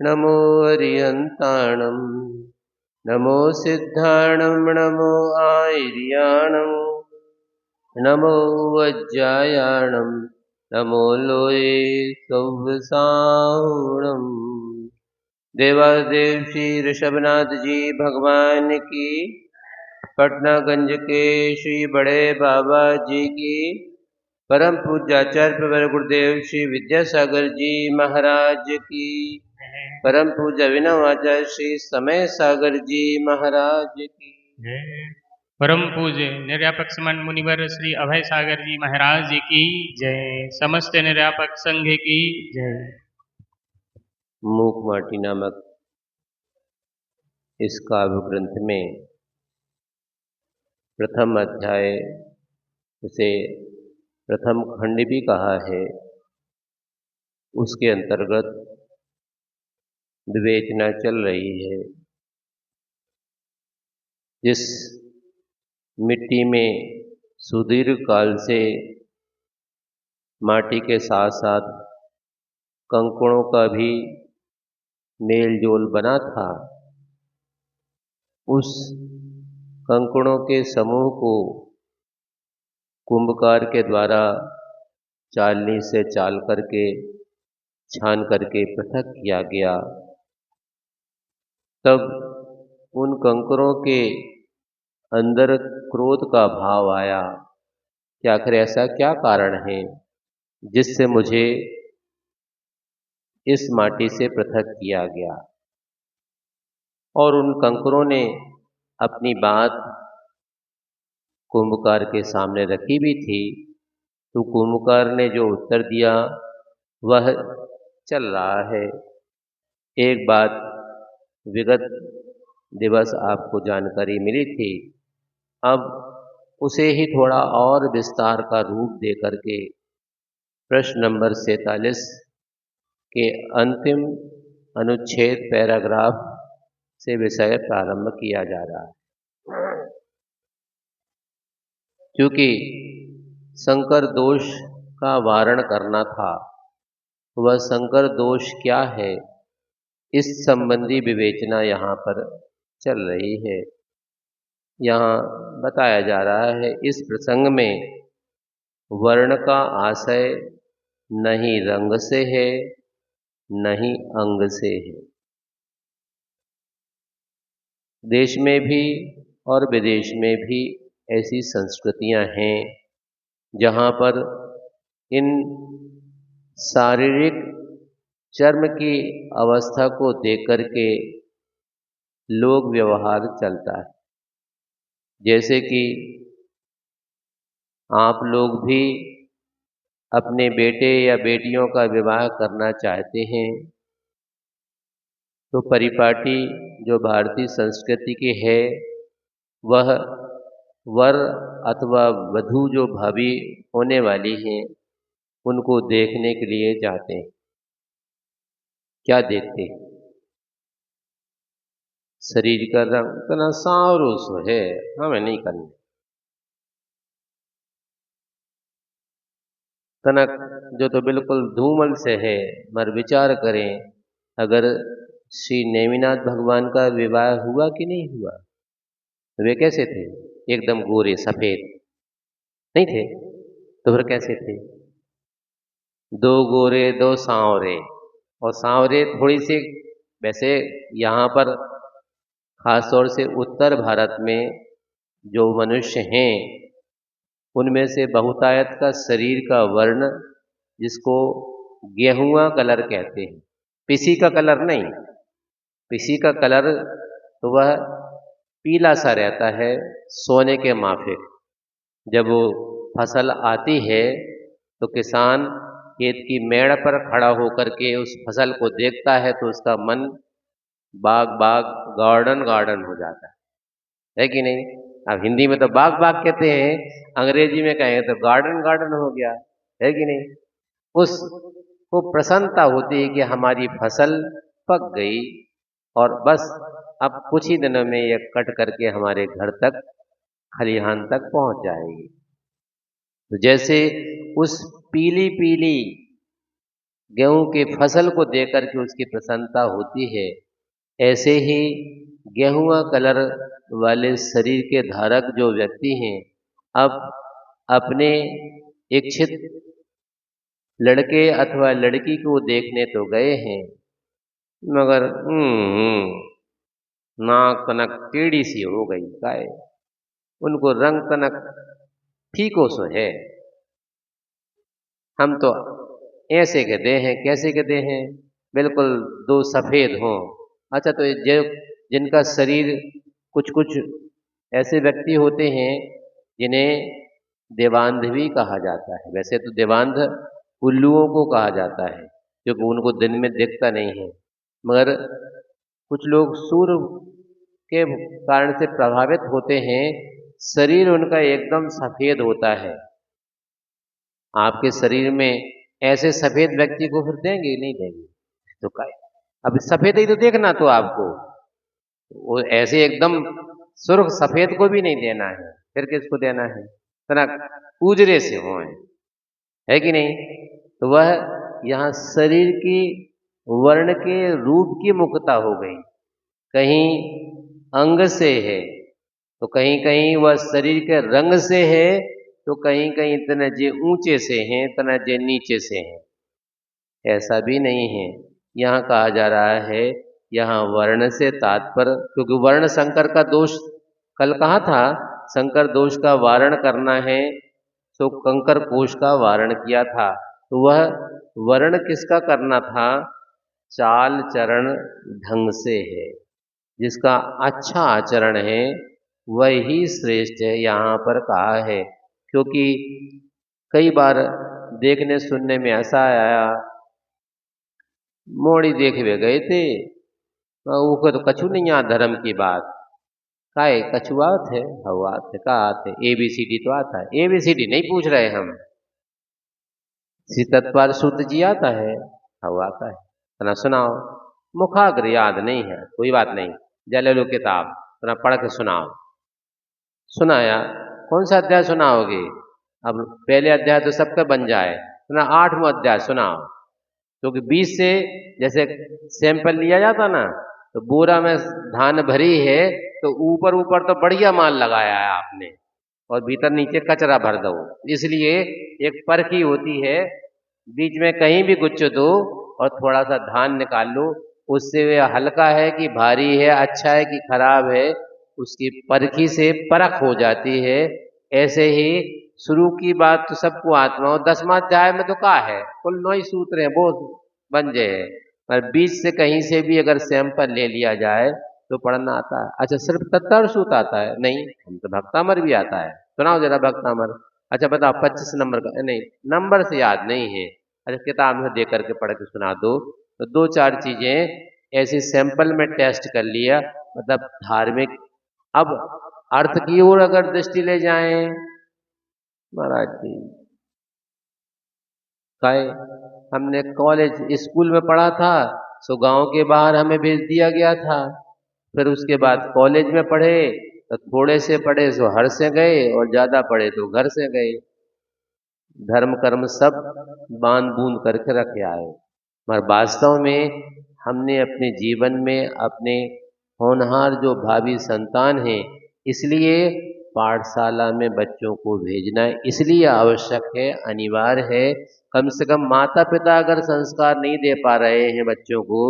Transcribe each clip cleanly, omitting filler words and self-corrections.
नमो अरिहन्ताणं नमो सिद्धाणं नमो आयर्याणं नमो वज्रायाणं नमो लोये सौवसाहुणम्। देवादेव श्री ऋषभनाथ जी भगवान की, पटनागंज के श्री बड़े बाबा जी की, परम पूज्याचार्य प्रवर गुरुदेव श्री विद्यासागर जी महाराज की, परम पूज्य अभिनवाचार्य श्री समय सागर जी महाराज की, परम पूज्य निर्यापक समन मुनिवर श्री अभय सागर जी महाराज जी की जय। समस्त निर्यापक संघ की जय। मूक माटी नामक इस काव्य ग्रंथ में प्रथम अध्याय, उसे प्रथम खंड भी कहा है, उसके अंतर्गत विवेचना चल रही है। जिस मिट्टी में सुदीर्घ काल से माटी के साथ साथ कंकड़ों का भी मेल जोल बना था, उस कंकड़ों के समूह को कुंभकार के द्वारा चालनी से चाल करके छान करके पृथक किया गया। तब उन कंकड़ों के अंदर क्रोध का भाव आया कि आखिर ऐसा क्या कारण है जिससे मुझे इस माटी से पृथक किया गया। और उन कंकड़ों ने अपनी बात कुंभकार के सामने रखी भी थी, तो कुंभकार ने जो उत्तर दिया वह चल रहा है। एक बात विगत दिवस आपको जानकारी मिली थी, अब उसे ही थोड़ा और विस्तार का रूप दे करके प्रश्न नंबर 47 के अंतिम अनुच्छेद पैराग्राफ से विषय प्रारंभ किया जा रहा है। क्योंकि संकर दोष का वारण करना था, वह संकर दोष क्या है, इस संबंधी विवेचना यहाँ पर चल रही है। यहाँ बताया जा रहा है, इस प्रसंग में वर्ण का आशय न ही रंग से है न ही अंग से है। देश में भी और विदेश में भी ऐसी संस्कृतियां हैं जहाँ पर इन शारीरिक चर्म की अवस्था को देख करके लोक व्यवहार चलता है। जैसे कि आप लोग भी अपने बेटे या बेटियों का विवाह करना चाहते हैं, तो परिपाटी जो भारतीय संस्कृति की है, वह वर अथवा वधू जो भाभी होने वाली हैं, उनको देखने के लिए जाते हैं। क्या देखते हैं? शरीर का रंग तना सांवरो सो है, हमें नहीं करना। तनक जो तो बिल्कुल धूमल से है, मगर विचार करें, अगर श्री नेमिनाथ भगवान का विवाह हुआ कि नहीं हुआ, वे कैसे थे? एकदम गोरे सफेद नहीं थे, तो फिर कैसे थे? दो गोरे दो सांवरे, और सांवरे थोड़ी सी, वैसे यहाँ पर खासतौर से उत्तर भारत में जो मनुष्य हैं, उनमें से बहुतायत का शरीर का वर्ण, जिसको गेहुआ कलर कहते हैं, पिसी का कलर नहीं, पिसी का कलर तो वह पीला सा रहता है, सोने के माफिक। जब वो फसल आती है तो किसान खेत की मेड़ पर खड़ा होकर के उस फसल को देखता है, तो उसका मन बाग बाग गार्डन गार्डन हो जाता है कि नहीं? अब हिंदी में तो बाग बाग कहते हैं, अंग्रेजी में कहें तो गार्डन गार्डन हो गया, है कि नहीं? उसको प्रसन्नता होती है कि हमारी फसल पक गई और बस अब कुछ ही दिनों में ये कट करके हमारे घर तक, खलिहान तक पहुंच जाएगी। तो जैसे उस पीली पीली गेहूं की फसल को देख करके उसकी प्रसन्नता होती है, ऐसे ही गेहुआ कलर वाले शरीर के धारक जो व्यक्ति हैं, अब अपने इच्छित लड़के अथवा लड़की को देखने तो गए हैं, मगर नाक तनक टेढ़ी सी हो गई, काय उनको रंग तनक फीको सो है। हम तो ऐसे कहते हैं, कैसे कहते हैं, बिल्कुल दो सफेद हों। अच्छा, तो जो जिनका शरीर कुछ कुछ ऐसे व्यक्ति होते हैं जिन्हें देवांध भी कहा जाता है। वैसे तो देवांध उल्लुओं को कहा जाता है क्योंकि उनको दिन में दिखता नहीं है, मगर कुछ लोग सूर्य के कारण से प्रभावित होते हैं, शरीर उनका एकदम सफेद होता है। आपके शरीर में ऐसे सफेद व्यक्ति को फिर देंगे नहीं देंगे? तो काय अब सफेद ही तो देखना, तो आपको वो ऐसे एकदम सुर्ख सफेद को भी नहीं देना है, फिर किसको देना है? तना उजरे से हो, है कि नहीं? तो वह यहाँ शरीर की वर्ण के रूप की मुक्तता हो गई। कहीं अंग से है तो कहीं कहीं वह शरीर के रंग से है, तो कहीं कहीं तना जे ऊंचे से हैं, तना जे नीचे से हैं। ऐसा भी नहीं है। यहाँ कहा जा रहा है, यहाँ वर्ण से तात्पर्य, क्योंकि वर्ण शंकर का दोष कल कहा था, शंकर दोष का वारण करना है तो कंकर कोश का वारण किया था। तो वह वर्ण किसका करना था? चाल चरण ढंग से है, जिसका अच्छा आचरण है वही श्रेष्ठ है, यहाँ पर कहा है। क्योंकि कई बार देखने सुनने में ऐसा आया, मोड़ी देख वे गए थे, वो तो कछु नहीं आ धर्म की बात, काय कछु आत है, हवा थे का आते ABCD तो आता है, ABCD नहीं पूछ रहे हम, तत्पर सूत्र जी आता है, हवा आता है, तना सुनाओ। मुखाग्र याद नहीं है, कोई बात नहीं, जले लो किताब तना पढ़ के सुनाओ। सुनाया, कौन सा अध्याय सुनाओगे? अब पहले अध्याय तो सबका बन जाए, तना 8वां अध्याय सुनाओ। क्योंकि 20 से जैसे सैंपल लिया जाता ना, तो बोरा में धान भरी है तो ऊपर ऊपर तो बढ़िया माल लगाया है आपने और भीतर नीचे कचरा भर दो, इसलिए एक परखी होती है, बीच में कहीं भी गुच्छ दो और थोड़ा सा धान निकाल लो, उससे वह हल्का है कि भारी है, अच्छा है कि खराब है, उसकी परखी से परख हो जाती है। ऐसे ही शुरू की बात तो सबको आत्मा, और 10वां अध्याय में तो क्या है, कुल 9 ही सूत्र हैं, वो बन जाए। पर बीच से कहीं से भी अगर सैंपल ले लिया जाए तो पढ़ना आता है। अच्छा, सिर्फ तत्तर सूत आता है? नहीं, हम तो भक्तामर भी आता है, सुनाओ जरा भक्तामर। अच्छा बताओ, 25 नंबर का नहीं, नंबर से याद नहीं है। अच्छा, किताब में दे करके पढ़ के सुना दो। तो 2-4 चीजें ऐसी सैंपल में टेस्ट कर लिया, मतलब धार्मिक। अब अर्थ की ओर अगर दृष्टि ले जाएं महाराज जी, काय हमने कॉलेज स्कूल में पढ़ा था, सो गांव के बाहर हमें भेज दिया गया था, फिर उसके बाद कॉलेज में पढ़े तो थोड़े से पढ़े सो हर से गए और ज्यादा पढ़े तो घर से गए, धर्म कर्म सब बांध बूंद करके रखे आए। मगर वास्तव में हमने अपने जीवन में अपने होनहार जो भावी संतान हैं, इसलिए पाठशाला में बच्चों को भेजना इसलिए आवश्यक है, अनिवार्य है। कम से कम माता पिता अगर संस्कार नहीं दे पा रहे हैं बच्चों को,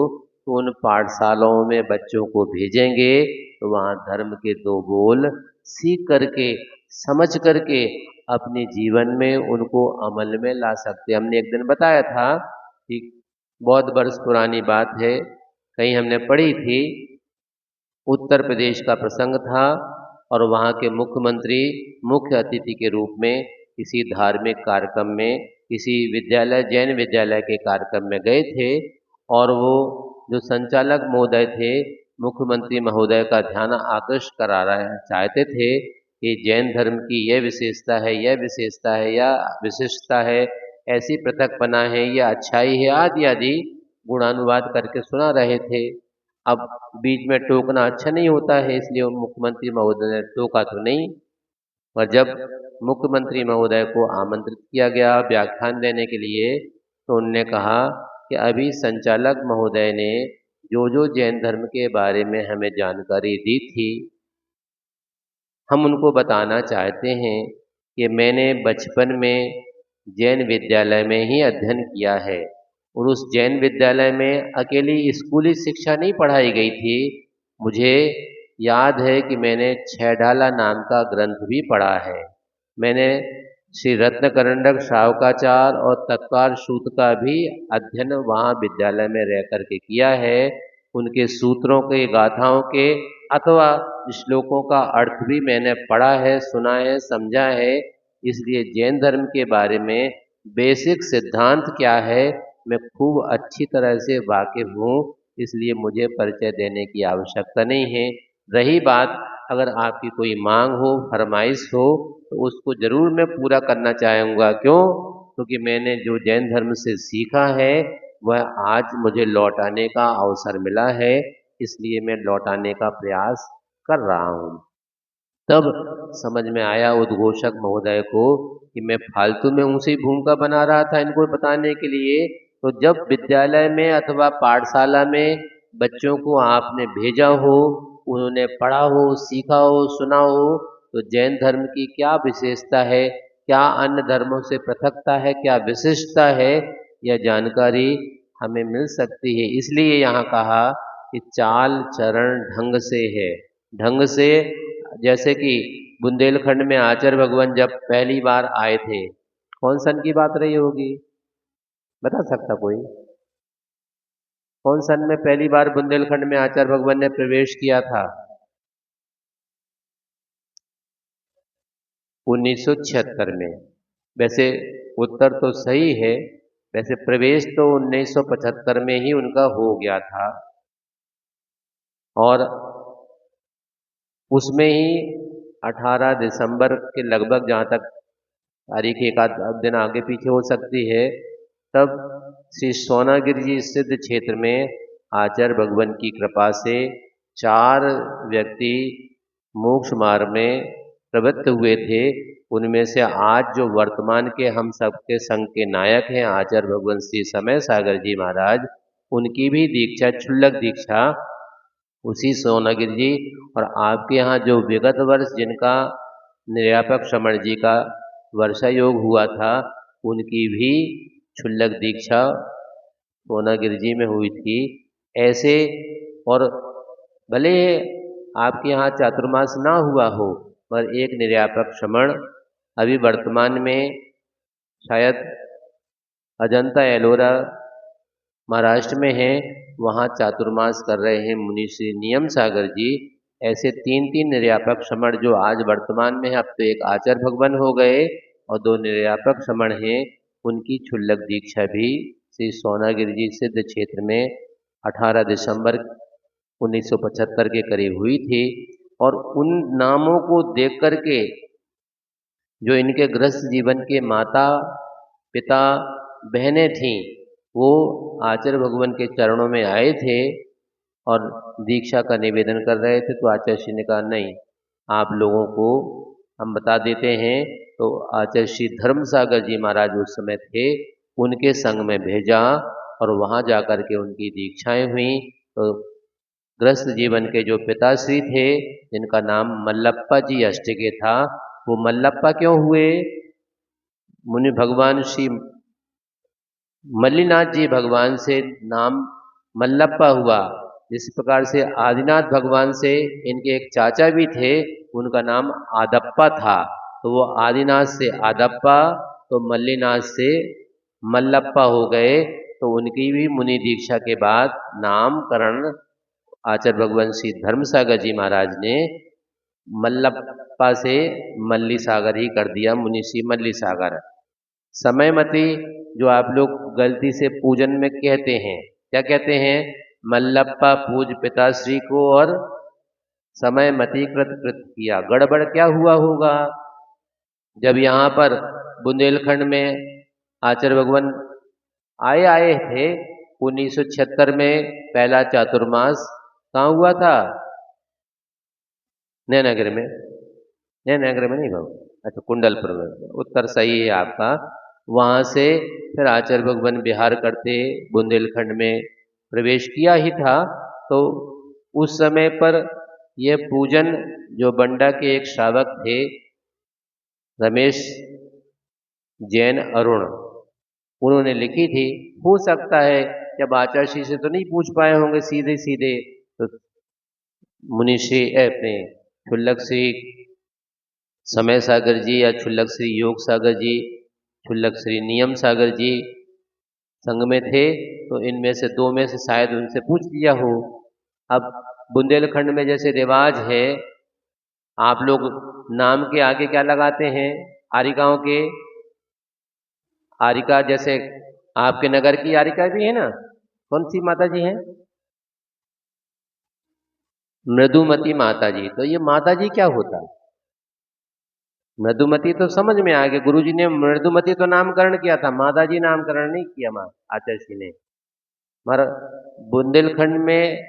तो उन पाठशालाओं में बच्चों को भेजेंगे तो वहाँ धर्म के 2 बोल सीख करके, समझ करके अपने जीवन में उनको अमल में ला सकते। हमने एक दिन बताया था कि बहुत वर्ष पुरानी बात है, कहीं हमने पढ़ी थी, उत्तर प्रदेश का प्रसंग था और वहाँ के मुख्यमंत्री मुख्य अतिथि के रूप में किसी धार्मिक कार्यक्रम में, किसी विद्यालय, जैन विद्यालय के कार्यक्रम में गए थे, और वो जो संचालक महोदय थे, मुख्यमंत्री महोदय का ध्यान आकृष्ट करा रहे चाहते थे कि जैन धर्म की यह विशेषता है, यह विशेषता है, या विशिष्टता है, ऐसी पृथकपना है, या अच्छाई है, आदि आदि गुणानुवाद करके सुना रहे थे। अब बीच में टोकना अच्छा नहीं होता है, इसलिए मुख्यमंत्री महोदय ने टोका तो नहीं, और जब मुख्यमंत्री महोदय को आमंत्रित किया गया व्याख्यान देने के लिए, तो उनने कहा कि अभी संचालक महोदय ने जो जैन धर्म के बारे में हमें जानकारी दी थी, हम उनको बताना चाहते हैं कि मैंने बचपन में जैन विद्यालय में ही अध्ययन किया है और उस जैन विद्यालय में अकेली स्कूली शिक्षा नहीं पढ़ाई गई थी। मुझे याद है कि मैंने छैढाला नाम का ग्रंथ भी पढ़ा है। मैंने श्री रत्नकरंडक श्रावकाचार और तत्वार सूत्र का भी अध्ययन वहाँ विद्यालय में रह करके किया है। उनके सूत्रों के, गाथाओं के अथवा श्लोकों का अर्थ भी मैंने पढ़ा है, सुना है, समझा है। इसलिए जैन धर्म के बारे में बेसिक सिद्धांत क्या है मैं खूब अच्छी तरह से वाकिफ हूँ, इसलिए मुझे परिचय देने की आवश्यकता नहीं है। रही बात अगर आपकी कोई मांग हो, फरमाइश हो, तो उसको जरूर मैं पूरा करना चाहूँगा। क्यों? क्योंकि मैंने जो जैन धर्म से सीखा है वह आज मुझे लौटाने का अवसर मिला है, इसलिए मैं लौटाने का प्रयास कर रहा हूँ। तब समझ में आया उद्घोषक महोदय को कि मैं फालतू में ऊँची भूमिका बना रहा था इनको बताने के लिए। तो जब विद्यालय में अथवा पाठशाला में बच्चों को आपने भेजा हो, उन्होंने पढ़ा हो, सीखा हो, सुना हो, तो जैन धर्म की क्या विशेषता है, क्या अन्य धर्मों से पृथकता है, क्या विशिष्टता है, यह जानकारी हमें मिल सकती है। इसलिए यहाँ कहा कि चाल चरण ढंग से है। ढंग से जैसे कि बुंदेलखंड में आचार्य भगवान जब पहली बार आए थे, कौन सन की बात रही होगी, बता सकता कोई? कौन सन में पहली बार बुंदेलखंड में आचार्य भगवान ने प्रवेश किया था? 1976 में। वैसे उत्तर तो सही है, वैसे प्रवेश तो 1975 में ही उनका हो गया था और उसमें ही 18 दिसंबर के लगभग, जहाँ तक तारीख एक आध दिन आगे पीछे हो सकती है, तब श्री सोनागिरी जी सिद्ध क्षेत्र में आचार्य भगवान की कृपा से 4 व्यक्ति मोक्ष मार्ग में प्रवृत्त हुए थे। उनमें से आज जो वर्तमान के हम सबके संघ के नायक हैं आचार्य भगवान श्री समय सागर जी महाराज, उनकी भी दीक्षा क्षुल्लक दीक्षा उसी सोनागिरी जी, और आपके यहाँ जो विगत वर्ष जिनका निर्यापक श्रमण जी का वर्षा योग हुआ था, उनकी भी क्षुल्लक दीक्षा सोनागिरी जी में हुई थी। ऐसे, और भले आपके यहाँ चातुर्मास ना हुआ हो, पर एक निर्यापक श्रमण अभी वर्तमान में शायद अजंता एलोरा महाराष्ट्र में हैं, वहाँ चातुर्मास कर रहे हैं मुनि श्री नियम सागर जी। ऐसे 3 निर्यापक श्रमण जो आज वर्तमान में है, अब तो एक आचार्य भगवान हो गए और 2 निर्यापक श्रमण हैं, उनकी क्षुल्लक दीक्षा भी श्री सोनागिरी जी सिद्ध क्षेत्र में 18 दिसंबर 1975 के करीब हुई थी। और उन नामों को देख करके जो इनके गृहस्थ जीवन के माता पिता बहनें थीं, वो आचार्य भगवान के चरणों में आए थे और दीक्षा का निवेदन कर रहे थे। तो आचार्य श्री ने कहा नहीं, आप लोगों को हम बता देते हैं। तो आचार्य श्री धर्म सागर जी महाराज उस समय थे, उनके संग में भेजा और वहाँ जा कर के उनकी दीक्षाएं हुई। तो गृहस्थ जीवन के जो पिताश्री थे, जिनका नाम मल्लप्पा जी अष्टके था, वो मल्लप्पा क्यों हुए? मुनि भगवान श्री मल्लीनाथ जी भगवान से नाम मल्लप्पा हुआ। जिस प्रकार से आदिनाथ भगवान से इनके एक चाचा भी थे, उनका नाम आदप्पा था, तो वो आदिनाथ से आदप्पा, तो मल्लीनाथ से मल्लप्पा हो गए। तो उनकी भी मुनि दीक्षा के बाद नामकरण आचार्य भगवान श्री धर्मसागर जी महाराज ने मल्लप्पा से मल्ली सागर ही कर दिया, मुनि श्री मल्ली सागर। समयमती जो आप लोग गलती से पूजन में कहते हैं, क्या कहते हैं? मल्लप्पा पूज पिताश्री को और समयमती कृत कृत किया। गड़बड़ क्या हुआ होगा? जब यहाँ पर बुंदेलखंड में आचार्य भगवान आए थे 1976 में, पहला चातुर्मास कहाँ हुआ था? नैनागिरी में। नैनागिरी में नहीं भाव, अच्छा कुंडलपुर में। उत्तर सही है आपका। वहाँ से फिर आचार्य भगवान विहार करते बुंदेलखंड में प्रवेश किया ही था। तो उस समय पर यह पूजन जो बंडा के एक श्रावक थे रमेश जैन अरुण, उन्होंने लिखी थी। हो सकता है जब आचार्य श्री से तो नहीं पूछ पाए होंगे सीधे सीधे, तो मुनिश्री अपने क्षुल्लक श्री समय सागर जी या क्षुल्लक श्री योग सागर जी, क्षुल्लक श्री नियम सागर जी संग में थे, तो इनमें से दो में से शायद उनसे पूछ लिया हो। अब बुंदेलखंड में जैसे रिवाज है, आप लोग नाम के आगे क्या लगाते हैं? आरिकाओं के, आरिका जैसे आपके नगर की आरिका भी है ना, कौन सी माता जी हैं? मृदुमती माता जी। तो ये माता जी क्या होता है? मृदुमती तो समझ में आ गया, गुरुजी ने मृदुमती तो नामकरण किया था, माता जी नामकरण नहीं किया आचार्य जी ने। मगर बुंदेलखंड में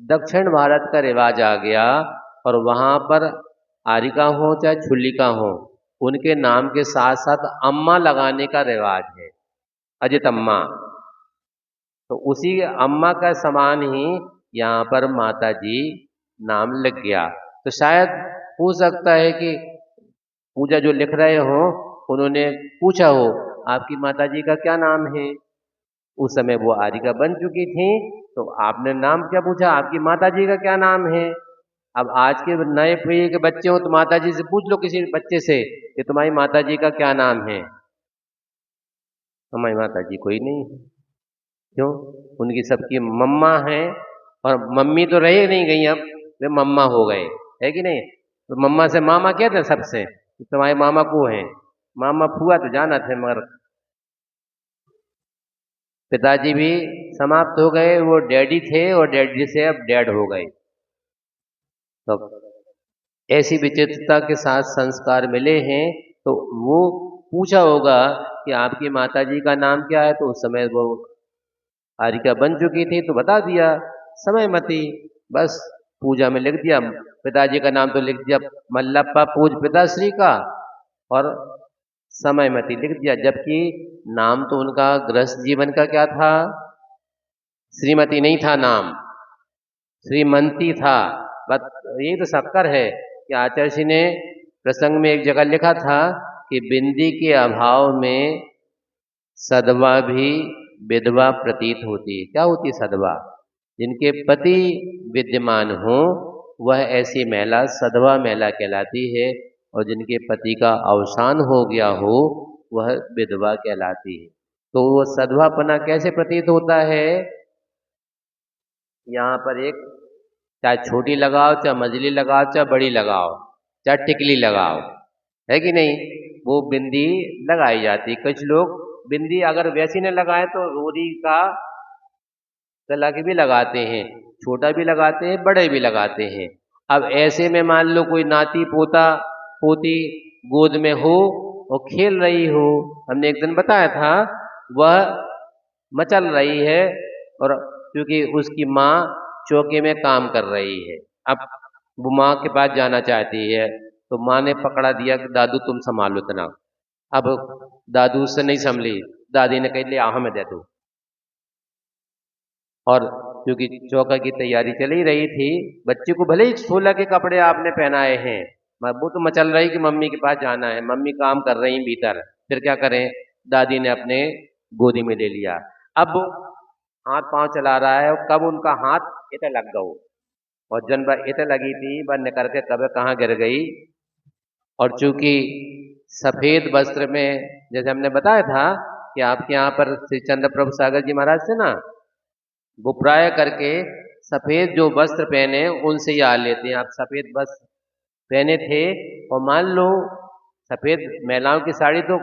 दक्षिण भारत का रिवाज आ गया और वहां पर आरिका हो चाहे छुल्लिका हो, उनके नाम के साथ साथ अम्मा लगाने का रिवाज है, अजित अम्मा। तो उसी अम्मा का समान ही यहाँ पर माता जी नाम लग गया। तो शायद हो सकता है कि पूजा जो लिख रहे हो उन्होंने पूछा हो आपकी माता जी का क्या नाम है। उस समय वो आरिका बन चुकी थी, तो आपने नाम क्या पूछा, आपकी माता जी का क्या नाम है। अब आज के नए पीढ़ी के बच्चे हो तो माता जी से पूछ लो किसी बच्चे से कि तुम्हारी माता जी का क्या नाम है। हमारी माता जी कोई नहीं है। क्यों? उनकी सबकी मम्मा है, और मम्मी तो रह नहीं गई, अब वे मम्मा हो गए, है कि नहीं? तो मम्मा से मामा कहते हैं सबसे, तुम्हारे मामा को है, मामा फुआ तो जाना थे, मगर पिताजी भी समाप्त हो गए, वो डैडी थे और डैडी से अब डैड हो गए। तो ऐसी विचित्रता के साथ संस्कार मिले हैं। तो वो पूछा होगा कि आपकी माता जी का नाम क्या है, तो उस समय वो आरिका बन चुकी थी, तो बता दिया समयमती। बस पूजा में लिख दिया, पिताजी का नाम तो लिख दिया मल्लप्पा पूज पिताश्री का, और समयमती लिख दिया। जबकि नाम तो उनका गृहस्थ जीवन का क्या था? श्रीमती नहीं था नाम, श्रीमंती था। बस यही तो शक्कर है कि आचार्य जी ने प्रसंग में एक जगह लिखा था कि बिंदी के अभाव में सदवा भी विधवा प्रतीत होती है। क्या होती सदवा? जिनके पति विद्यमान हो वह ऐसी महिला सदवा महिला कहलाती है, और जिनके पति का अवसान हो गया हो वह विधवा कहलाती है। तो वो सदवापना कैसे प्रतीत होता है? यहाँ पर एक, चाहे छोटी लगाओ, चाहे मझली लगाओ, चाहे बड़ी लगाओ, चाहे टिकली लगाओ, है कि नहीं, वो बिंदी लगाई जाती। कुछ लोग बिंदी अगर वैसी न लगाए तो रोरी का गला की भी लगाते हैं, छोटा भी लगाते हैं, बड़े भी लगाते हैं। अब ऐसे में मान लो कोई नाती पोता पोती गोद में हो और खेल रही हो, हमने एक दिन बताया था, वह मचल रही है और क्योंकि उसकी माँ चौके में काम कर रही है। अब वो माँ के पास जाना चाहती है, तो माँ ने पकड़ा दिया कि दादू तुम संभालो इतना। अब दादू उससे नहीं संभली, दादी ने कही ले आ हमें दे दो। और क्योंकि चौका की तैयारी चली रही थी, बच्चे को भले ही 16 के कपड़े आपने पहनाए हैं, वो तो मचल रही कि मम्मी के पास जाना है, मम्मी काम कर रही भीतर, फिर क्या करें, दादी ने अपने गोदी में ले लिया। अब हाथ पांव चला रहा है, और कब उनका हाथ इतना लग गया, और जन वह इतना लगी थी वह निकल के कब कहाँ गिर गई। और चूंकि सफेद वस्त्र में, जैसे हमने बताया था कि आपके यहाँ पर श्री चंद्र प्रभु सागर जी महाराज थे ना, वो प्राय करके सफेद जो वस्त्र पहने उनसे याद लेते हैं। आप सफेद वस्त्र पहने थे, और मान लो सफेद महिलाओं की साड़ी तो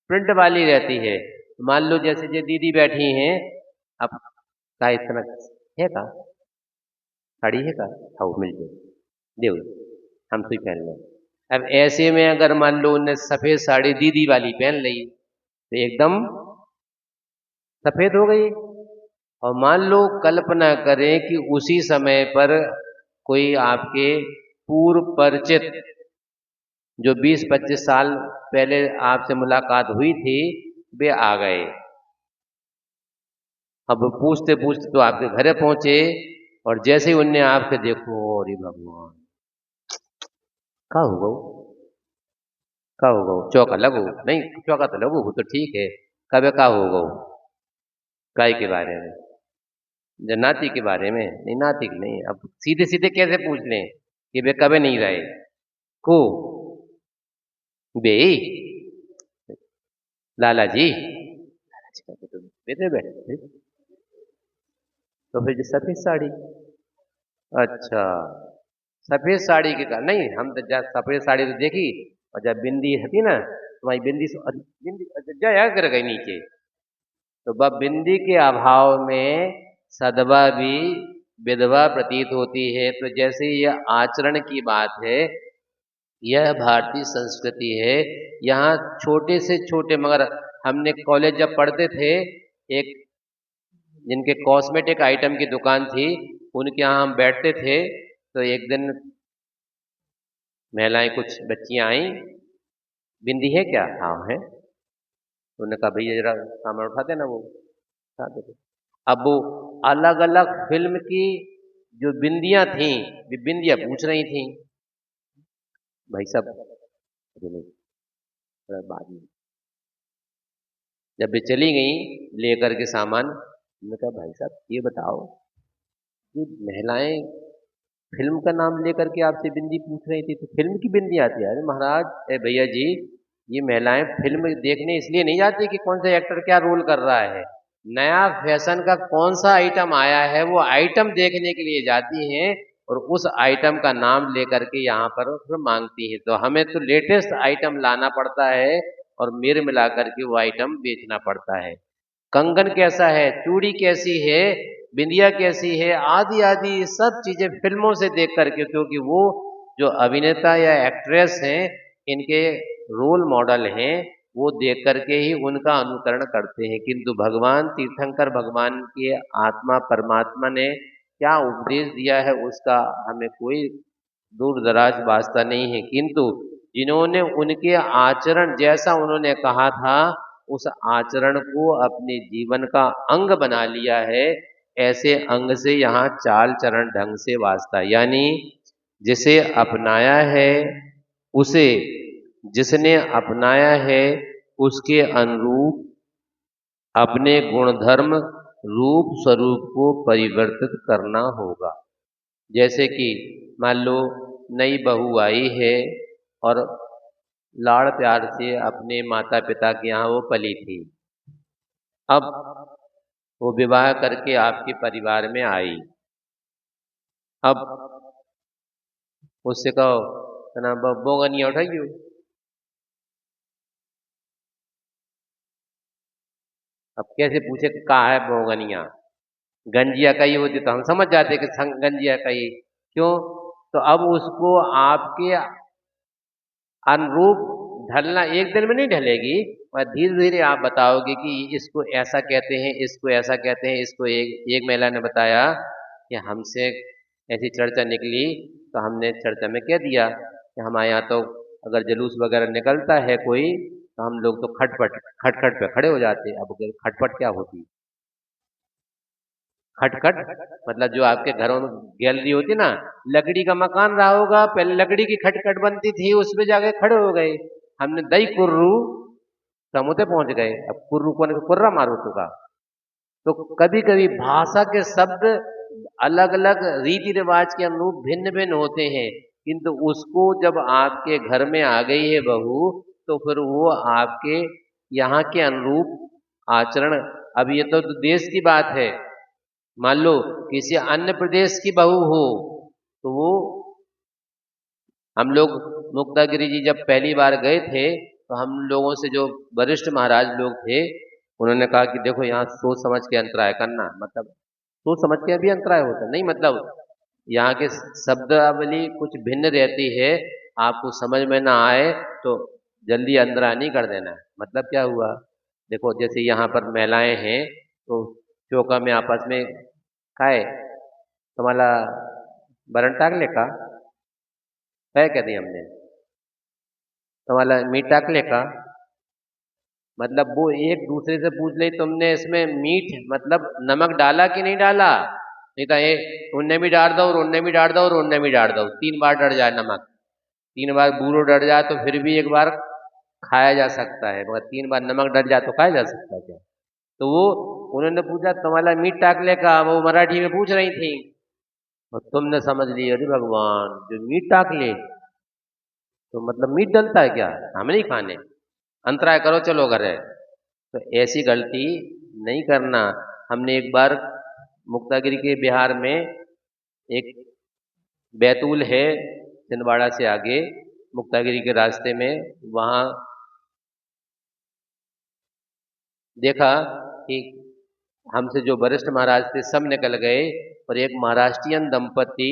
प्रिंट वाली रहती है, मान लो जैसे जो दीदी बैठी हैं, अब का इतना है का साड़ी है का, हाँ मिल जाए देव, हम तो पहन लें। अब ऐसे में अगर मान लो उन्हें सफेद साड़ी दीदी वाली पहन ली तो एकदम सफेद हो गई। और मान लो कल्पना करें कि उसी समय पर कोई आपके पूर्व परिचित जो 20-25 साल पहले आपसे मुलाकात हुई थी, वे आ गए। अब पूछते पूछते तो आपके घरे पहुंचे, और जैसे ही उनने आपके देखो, अरे भगवान, का हो गो, का हो गो, चौका लगो नहीं, चौका तो लगो वो तो ठीक है, कब का हो गो, काय के बारे में, नाती के बारे में नहीं, नाती के नहीं। अब सीधे सीधे कैसे पूछ लें कि वे कभी नहीं रहे को, बे लाला जी, लाला जी कहते तो बैठे बैठे थे। तो फिर जो सफेद साड़ी, अच्छा, सफेद साड़ी के कारण नहीं, हम तो जब सफेद साड़ी तो देखी, और जब बिंदी थी ना, तुम्हारी बिंदी अरे, बिंदी जया गिर गई नीचे। तो वह बिंदी के अभाव में सदवा भी विधवा प्रतीत होती है। तो जैसे यह आचरण की बात है, यह भारतीय संस्कृति है। यहाँ छोटे से छोटे, मगर हमने कॉलेज जब पढ़ते थे, एक जिनके कॉस्मेटिक आइटम की दुकान थी, उनके यहाँ हम बैठते थे। तो एक दिन महिलाएं, कुछ बच्चियां आई, बिंदी है क्या, हाँ है। तो उन्होंने कहा भैया जरा सामान उठाते ना, वो उठाते थे। अब वो अलग अलग फिल्म की जो बिंदियां थी, बिंदियां पूछ रही थी। भाई साहब, अरे नहीं, थोड़ा बाद में, जब वे चली गई लेकर के सामान, मैंने कहा भाई साहब ये बताओ, ये महिलाएं फिल्म का नाम लेकर के आपसे बिंदी पूछ रही थी, तो फिल्म की बिंदी आती है। अरे महाराज, ए भैया जी, ये महिलाएं फिल्म देखने इसलिए नहीं जाती कि कौन सा एक्टर क्या रोल कर रहा है, नया फैशन का कौन सा आइटम आया है वो आइटम देखने के लिए जाती हैं, और उस आइटम का नाम लेकर के यहाँ पर फिर मांगती है। तो हमें तो लेटेस्ट आइटम लाना पड़ता है, और मेल मिला करके वो आइटम बेचना पड़ता है। कंगन कैसा है, चूड़ी कैसी है, बिंदिया कैसी है, आदि आदि सब चीजें फिल्मों से देख करके, क्योंकि वो जो अभिनेता या एक्ट्रेस हैं, इनके रोल मॉडल हैं, वो देख करके ही उनका अनुकरण करते हैं। किंतु भगवान तीर्थंकर भगवान के आत्मा परमात्मा ने क्या उपदेश दिया है, उसका हमें कोई दूर दराज वास्ता नहीं है। किंतु जिन्होंने उनके आचरण जैसा उन्होंने कहा था, उस आचरण को अपने जीवन का अंग बना लिया है, ऐसे अंग से यहाँ चाल चरण ढंग से वास्ता, यानी जिसे अपनाया है, उसे जिसने अपनाया है, उसके अनुरूप अपने गुणधर्म रूप स्वरूप को परिवर्तित करना होगा। जैसे कि मान लो नई बहू आई है, और लाड़ प्यार से अपने माता पिता के यहाँ वो पली थी। अब वो विवाह करके आपके परिवार में आई। अब उससे कहो ना, बोगनिया उठाइयो, अब कैसे पूछे कि कहाँ है बोगनिया, गंजिया कही होती तो हम समझ जाते कि गंजिया कही। क्यों? तो अब उसको आपके अनुरूप ढलना एक दिन में नहीं ढलेगी, और धीरे धीरे आप बताओगे कि इसको ऐसा कहते हैं, इसको ऐसा कहते हैं। इसको एक महिला ने बताया कि हमसे ऐसी चर्चा निकली, तो हमने चर्चा में कह दिया कि हमारे यहाँ तो अगर जुलूस वगैरह निकलता है कोई, तो हम लोग तो खटपट खटखट पे खड़े हो जाते। अब खटपट क्या होती, खटखट मतलब जो आपके घरों में गैलरी होती ना, लकड़ी का मकान रहा होगा, पहले लकड़ी की खटखट बनती थी, उसमें जाके खड़े हो गए। हमने दई कुर्रू समुद्र पहुंच गए। अब कुर्रू को कुर्रा मारो तुका। तो कभी कभी भाषा के शब्द अलग अलग रीति रिवाज के अनुरूप भिन्न भिन्न होते हैं, किंतु उसको जब आपके घर में आ गई है बहू, तो फिर वो आपके यहाँ के अनुरूप आचरण। अब ये तो देश की बात है, मान लो किसी अन्य प्रदेश की बहू हो, तो वो, हम लोग मुक्तागिरी जी जब पहली बार गए थे, तो हम लोगों से जो वरिष्ठ महाराज लोग थे, उन्होंने कहा कि देखो यहाँ सोच समझ के अंतराय करना, मतलब सोच समझ के भी अंतराय होता नहीं, मतलब यहाँ के शब्दावली कुछ भिन्न रहती है, आपको समझ में ना आए तो जल्दी अंतराय नहीं कर देना। मतलब क्या हुआ, देखो जैसे यहाँ पर महिलाएं हैं, तो चौका में आपस में काय तुम्हाला बरण टाकले का, काय कहते हमने, तुम्हाला मीठ टाकले का, मतलब वो एक दूसरे से पूछ ले तुमने इसमें मीठ मतलब नमक डाला कि नहीं डाला, नहीं तो ये उनने भी डाल दो और उनने भी डाल दो और उनने भी डाल दो, 3 बार डर जाए नमक, 3 बार बूरो डर जाए तो फिर भी 1 बार खाया जा सकता है, मगर 3 बार नमक डर जाए तो खाया जा सकता है क्या? तो वो उन्होंने पूछा तुम्हारा मीठ टाकले का, वो मराठी में पूछ रही थी और तुमने समझ लिया अरे भगवान जो मीठ टाकले तो मतलब मीठ डलता है क्या, हम नहीं खाने, अंतराय करो चलो घर है। तो ऐसी गलती नहीं करना। हमने एक बार मुक्तागिरी के बिहार में एक बैतूल है छिंदवाड़ा से आगे मुक्तागिरी के रास्ते में, वहाँ देखा कि हमसे जो वरिष्ठ महाराज थे सब निकल गए और एक महाराष्ट्रियन दंपति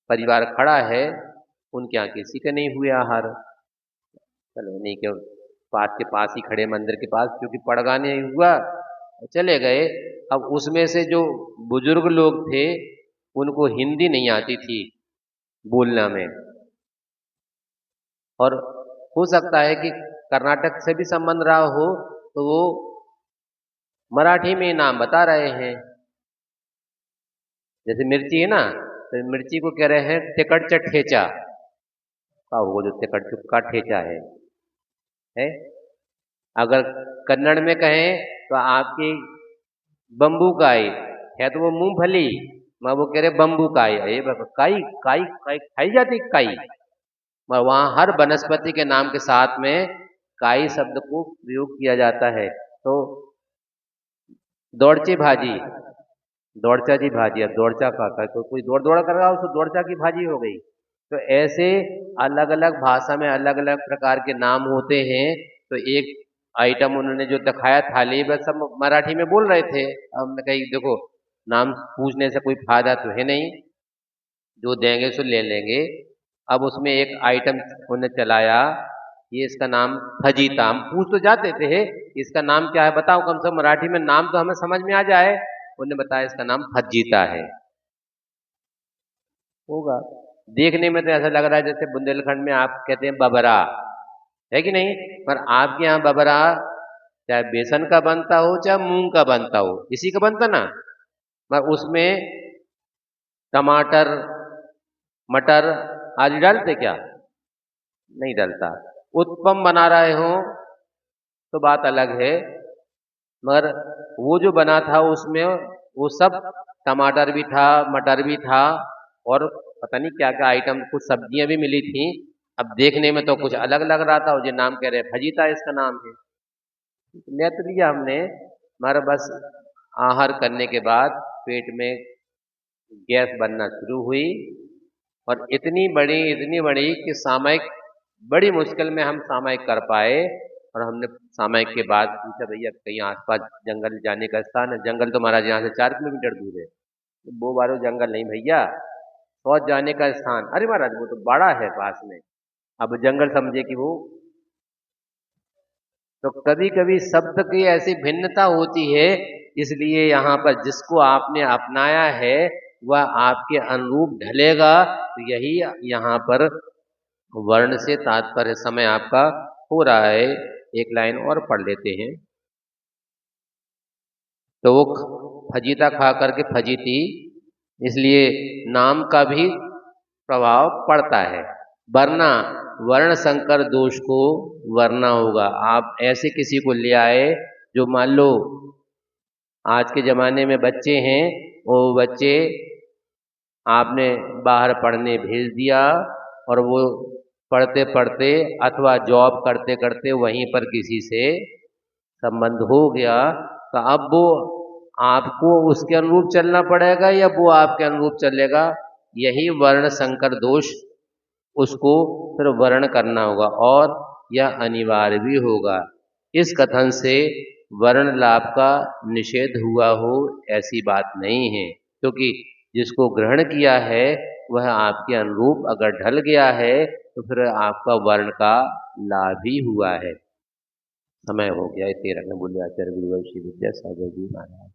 परिवार खड़ा है, उनके यहाँ किसी के नहीं हुए आहार। चलो नहीं क्यों पास के पास ही खड़े मंदिर के पास, क्योंकि पड़गा नहीं हुआ, चले गए। अब उसमें से जो बुजुर्ग लोग थे उनको हिंदी नहीं आती थी बोलना में, और हो सकता है कि कर्नाटक से भी संबंध रहा हो, तो वो मराठी में नाम बता रहे हैं। जैसे मिर्ची है ना, तो मिर्ची को कह रहे हैं तिकड़ ठेचा, का वो जो तिकड़ चुपका ठेचा है। अगर कन्नड़ में कहें तो आपकी बम्बू काई है तो वो मूंगफली, मैं वो कह रहे बम्बू काई, अरे काई काई काई खाई जाती काई, मगर वहाँ हर वनस्पति के नाम के साथ में काई शब्द को प्रयोग किया जाता है। तो दौड़ची भाजी, दौड़चा जी भाजी, अब दौड़चा का कोई दौड़ दौड़ कर रहा हो तो दौड़चा की भाजी हो गई। तो ऐसे अलग अलग भाषा में अलग अलग प्रकार के नाम होते हैं। तो एक आइटम उन्होंने जो दिखाया थाली बस सब मराठी में बोल रहे थे, अब हमने कही देखो नाम पूछने से कोई फायदा तो है नहीं, जो देंगे सो ले लेंगे। अब उसमें एक आइटम उन्होंने चलाया, ये इसका नाम फजीता, हम पूछ तो जाते थे इसका नाम क्या है बताओ, कम से कम मराठी में नाम तो हमें समझ में आ जाए। उन्होंने बताया इसका नाम फजीता है। होगा देखने में तो ऐसा लग रहा है जैसे बुंदेलखंड में आप कहते हैं बबरा, है कि नहीं, पर आपके यहाँ बबरा चाहे बेसन का बनता हो चाहे मूंग का बनता हो, इसी का बनता ना, पर उसमें टमाटर मटर आदि डालते क्या, नहीं डालता। उत्पम बना रहे हो तो बात अलग है, मगर वो जो बना था उसमें वो सब टमाटर भी था मटर भी था और पता नहीं क्या क्या आइटम, कुछ सब्जियां भी मिली थी। अब देखने में तो कुछ अलग लग रहा था, और जो नाम कह रहे फजीता इसका नाम है, ले तो लिया हमने, मगर बस आहार करने के बाद पेट में गैस बनना शुरू हुई, और इतनी बड़ी कि सामयिक बड़ी मुश्किल में हम सामयिक कर पाए। और हमने सामयिक के बाद पूछा भैया कहीं आसपास जंगल जाने का स्थान है, जंगल तो महाराज यहाँ से 4 किलोमीटर दूर है, तो वो बारो जंगल नहीं भैया, शौच जाने का स्थान, अरे महाराज वो तो बड़ा है पास में, अब जंगल समझे कि वो। तो कभी कभी शब्द की ऐसी भिन्नता होती है, इसलिए यहाँ पर जिसको आपने अपनाया है वह आपके अनुरूप ढलेगा। तो यही यहाँ पर वर्ण से तात्पर्य समय आपका हो रहा है। एक लाइन और पढ़ लेते हैं। तो वो फजीता खा करके फजीती, इसलिए नाम का भी प्रभाव पड़ता है, वरना वर्ण संकर दोष को वरना होगा। आप ऐसे किसी को ले आए जो मान लो आज के जमाने में बच्चे हैं, वो बच्चे आपने बाहर पढ़ने भेज दिया और वो पढ़ते पढ़ते अथवा जॉब करते करते वहीं पर किसी से संबंध हो गया, तो अब वो आपको उसके अनुरूप चलना पड़ेगा या वो आपके अनुरूप चलेगा, यही वर्ण संकर दोष, उसको फिर वर्ण करना होगा और यह अनिवार्य भी होगा। इस कथन से वर्ण लाभ का निषेध हुआ हो ऐसी बात नहीं है, क्योंकि जिसको ग्रहण किया है वह आपके अनुरूप अगर ढल गया है तो फिर आपका वर्ण का लाभ ही हुआ है। समय हो गया। 13 में बोले आचार्य गुरुवंशी विद्यासागर जी महाराज।